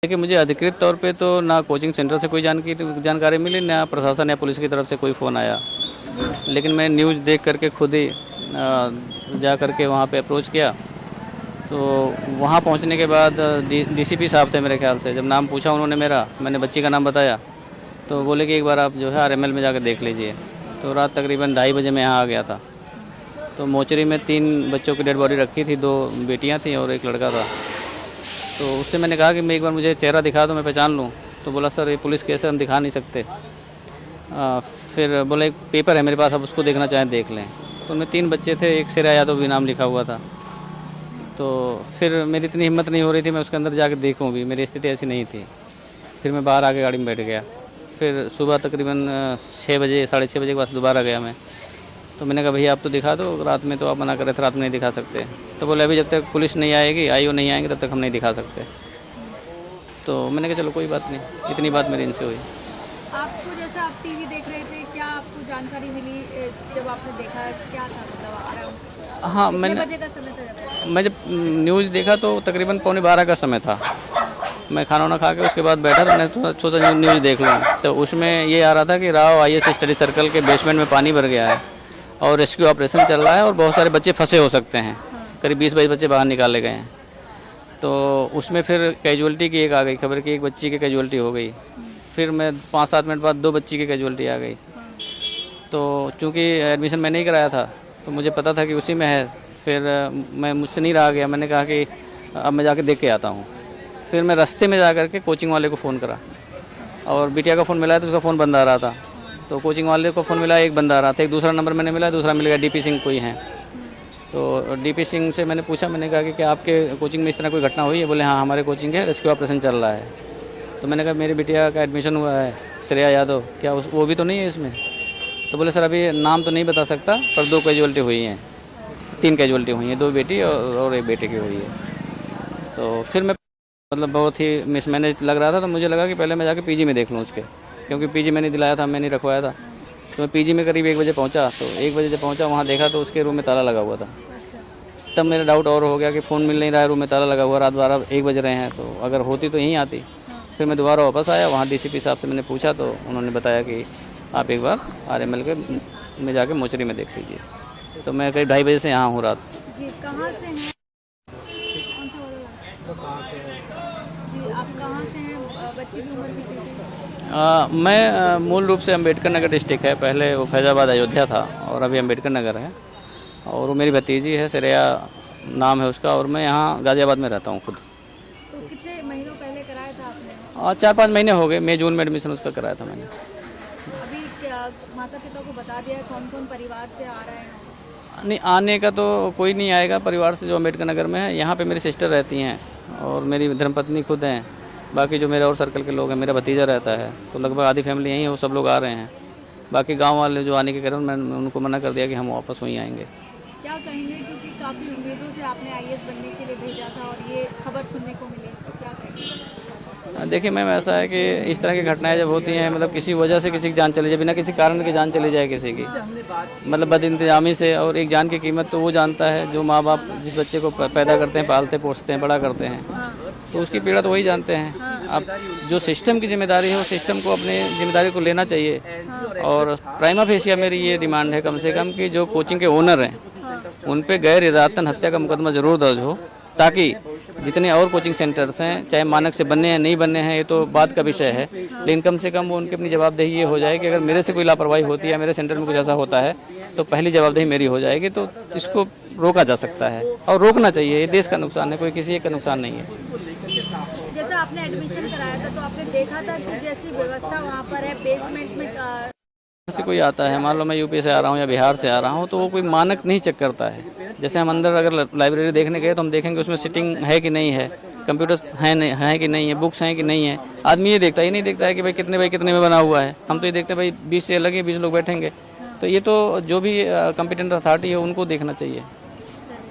देखिए, मुझे अधिकृत तौर पे तो ना कोचिंग सेंटर से कोई जानकारी मिली, ना प्रशासन या पुलिस की तरफ से कोई फ़ोन आया। लेकिन मैं न्यूज़ देख करके खुद ही जा करके वहाँ पे अप्रोच किया। तो वहाँ पहुँचने के बाद डीसीपी साहब थे मेरे ख्याल से। जब नाम पूछा उन्होंने मेरा, मैंने बच्ची का नाम बताया, तो बोले कि एक बार आप जो है आरएमएल में जाकर देख लीजिए। तो रात तकरीबन 2:30 बजे मैं यहाँ आ गया था। तो मोचरी में 3 बच्चों की डेड बॉडी रखी थी, 2 बेटियाँ थीं और 1 लड़का था। तो उससे मैंने कहा कि मैं एक बार मुझे चेहरा दिखा दो, मैं पहचान लूँ। तो बोला सर ये पुलिस केस है, हम दिखा नहीं सकते। फिर बोला एक पेपर है मेरे पास, आप उसको देखना चाहें देख लें। तो उनमें 3 बच्चे थे, एक श्रेया यादव भी नाम लिखा हुआ था। तो फिर मेरी इतनी हिम्मत नहीं हो रही थी मैं उसके अंदर जाकर देखूँ भी, मेरी स्थिति ऐसी नहीं थी। फिर मैं बाहर आके गाड़ी में बैठ गया। फिर सुबह तकरीबन 6 बजे, साढ़े 6 बजे के बाद दोबारा गया मैं। तो मैंने कहा भैया आप तो दिखा दो, रात में तो आप मना कर रहे थे, रात में नहीं दिखा सकते। तो बोले अभी जब तक पुलिस नहीं आएगी, आईओ नहीं आएंगे, तब तक हम नहीं दिखा सकते। तो मैंने कहा चलो कोई बात नहीं, इतनी बात मेरी इनसे हुई। आपको जैसा आप टीवी देख रहे थे, क्या आपको जानकारी मिली जब आपने देखा, क्या था मतलब हाँ, कितने बजे का समय था मैं जब न्यूज़ देखा तो तकरीबन 11:15 का समय था। मैं खाना वाना खा के उसके बाद बैठा तो मैंने सोचा न्यूज़ देख लूँ। तो उसमें ये आ रहा था कि राव आईएएस स्टडी सर्कल के बेसमेंट में पानी भर गया है और रेस्क्यू ऑपरेशन चल रहा है और बहुत सारे बच्चे फंसे हो सकते हैं। करीब 20-22 बच्चे बाहर निकाले गए हैं। तो उसमें फिर कैजुअल्टी की एक आ गई खबर कि एक बच्ची की कैजुअल्टी हो गई। फिर मैं 5-7 मिनट बाद 2 बच्ची की कैजुअल्टी आ गई। तो चूँकि एडमिशन मैंने ही कराया था तो मुझे पता था कि उसी में है। फिर मैं मुझसे नहीं रहा गया, मैंने कहा कि अब मैं जाके देख के आता हूँ। फिर मैं रास्ते में जा कर के कोचिंग वाले को फ़ोन करा और बिटिया का फ़ोन मिला तो उसका फ़ोन बंद आ रहा था। तो कोचिंग वाले को फ़ोन मिला, एक बंदा आ रहा था, एक दूसरा नंबर मैंने मिला, दूसरा मिल गया डीपी सिंह कोई हैं। तो डीपी सिंह से मैंने पूछा, मैंने कहा कि क्या आपके कोचिंग में इस तरह कोई घटना हुई है? बोले हाँ हमारे कोचिंग है, रेस्क्यू ऑपरेशन चल रहा है। तो मैंने कहा मेरी बिटिया का एडमिशन हुआ है श्रेया यादव, क्या वो भी तो नहीं है इसमें? तो बोले सर अभी नाम तो नहीं बता सकता, पर 2 कैजुअल्टी हुई हैं, 3 कैजुअल्टी हुई हैं, 2 बेटी और 1 बेटे की हुई है। तो फिर मैं मतलब बहुत ही मिसमैनेज लग रहा था। तो मुझे लगा कि पहले मैं जाके पीजी में देख लूँ उसके, क्योंकि पीजी मैंने दिलाया था, मैंने रखवाया था। तो मैं पीजी में करीब 1 बजे पहुंचा। तो 1 बजे जब पहुंचा वहां देखा तो उसके रूम में ताला लगा हुआ था। तब मेरा डाउट और हो गया कि फ़ोन मिल नहीं रहा है, रूम में ताला लगा हुआ, रात 12-1 बज रहे हैं, तो अगर होती तो यहीं आती। फिर मैं दोबारा वापस आया, वहाँ डीसीपी साहब से मैंने पूछा तो उन्होंने बताया कि आप एक बार आरएमएल के में जाके मोचरी में देख लीजिए। तो मैं करीब 2:30 बजे से यहाँ हूँ रात। जी कहाँ से हैं? कौन सा वाला जी, आप कहाँ से हैं? बच्ची की उम्र कितनी थी? मैं मूल रूप से अम्बेडकर नगर डिस्ट्रिक्ट है, पहले वो फैज़ाबाद अयोध्या था और अभी अम्बेडकर नगर है। और वो मेरी भतीजी है, श्रेया नाम है उसका, और मैं यहाँ गाज़ियाबाद में रहता हूँ खुद। तो कितने महीनों पहले कराया था आपने? 4-5 महीने हो गए, मई जून में एडमिशन उसका कराया था मैंने। अभी क्या माता पिता को बता दिया कौन कौन परिवार से आ रहे हैं? नहीं, आने का तो कोई नहीं आएगा परिवार से जो अम्बेडकर नगर में है। यहाँ पे मेरी सिस्टर रहती हैं और मेरी धर्मपत्नी खुद हैं। बाकी जो मेरे और सर्कल के लोग हैं, मेरा भतीजा रहता है, तो लगभग आधी फैमिली यहीं है, वो सब लोग आ रहे हैं। बाकी गांव वाले जो आने के कारण मैंने उनको मना कर दिया कि हम वापस वहीं आएंगे। क्या कहेंगे, क्योंकि काफ़ी उम्मीदों से आपने आईएएस बनने के लिए भेजा था और ये खबर सुनने को मिली, तो क्या कहेंगे? देखिए मैम, ऐसा है कि इस तरह की घटनाएं जब होती हैं, मतलब किसी वजह से किसी की जान चली जाए, बिना किसी कारण की जान चली जाए किसी की, मतलब बदइंतजामी से, और एक जान की कीमत तो वो जानता है जो माँ बाप जिस बच्चे को पैदा करते हैं, पालते पोसते हैं, बड़ा करते हैं, तो उसकी पीड़ा तो वही जानते हैं। अब जो सिस्टम की जिम्मेदारी है वो सिस्टम को अपनी जिम्मेदारी को लेना चाहिए। और प्राइमा फेसिया मेरी ये डिमांड है कम से कम कि जो कोचिंग के ओनर हैं उन पे गैर इरादतन हत्या का मुकदमा जरूर दर्ज हो, ताकि जितने और कोचिंग सेंटर्स हैं, चाहे मानक से बनने हैं नहीं बनने हैं ये तो बात का विषय है, लेकिन कम से कम वो उनकी अपनी जवाबदेही ये हो जाए कि अगर मेरे से कोई लापरवाही होती है, मेरे सेंटर में कुछ ऐसा होता है तो पहली जवाबदेही मेरी हो जाएगी। तो इसको रोका जा सकता है और रोकना चाहिए। ये देश का नुकसान है, कोई किसी एक का नुकसान नहीं है। जैसे आपने एडमिशन कराया था तो आपने देखा था कि जैसी व्यवस्था वहाँ पर है बेसमेंट में से कोई आता है, मान लो मैं यूपी से आ रहा हूँ या बिहार से आ रहा हूँ, तो वो कोई मानक नहीं चेक करता है। जैसे हम अंदर अगर लाइब्रेरी देखने गए तो हम देखेंगे उसमें सिटिंग है कि नहीं है, कंप्यूटर्स हैं कि नहीं है, बुक्स हैं कि नहीं है। आदमी ये देखता है, ये नहीं देखता है कि भाई कितने में बना हुआ है। हम तो ये देखते हैं भाई 20 से लगे 20 लोग बैठेंगे। तो ये तो जो भी कॉम्पिटेंट अथॉरिटी है उनको देखना चाहिए।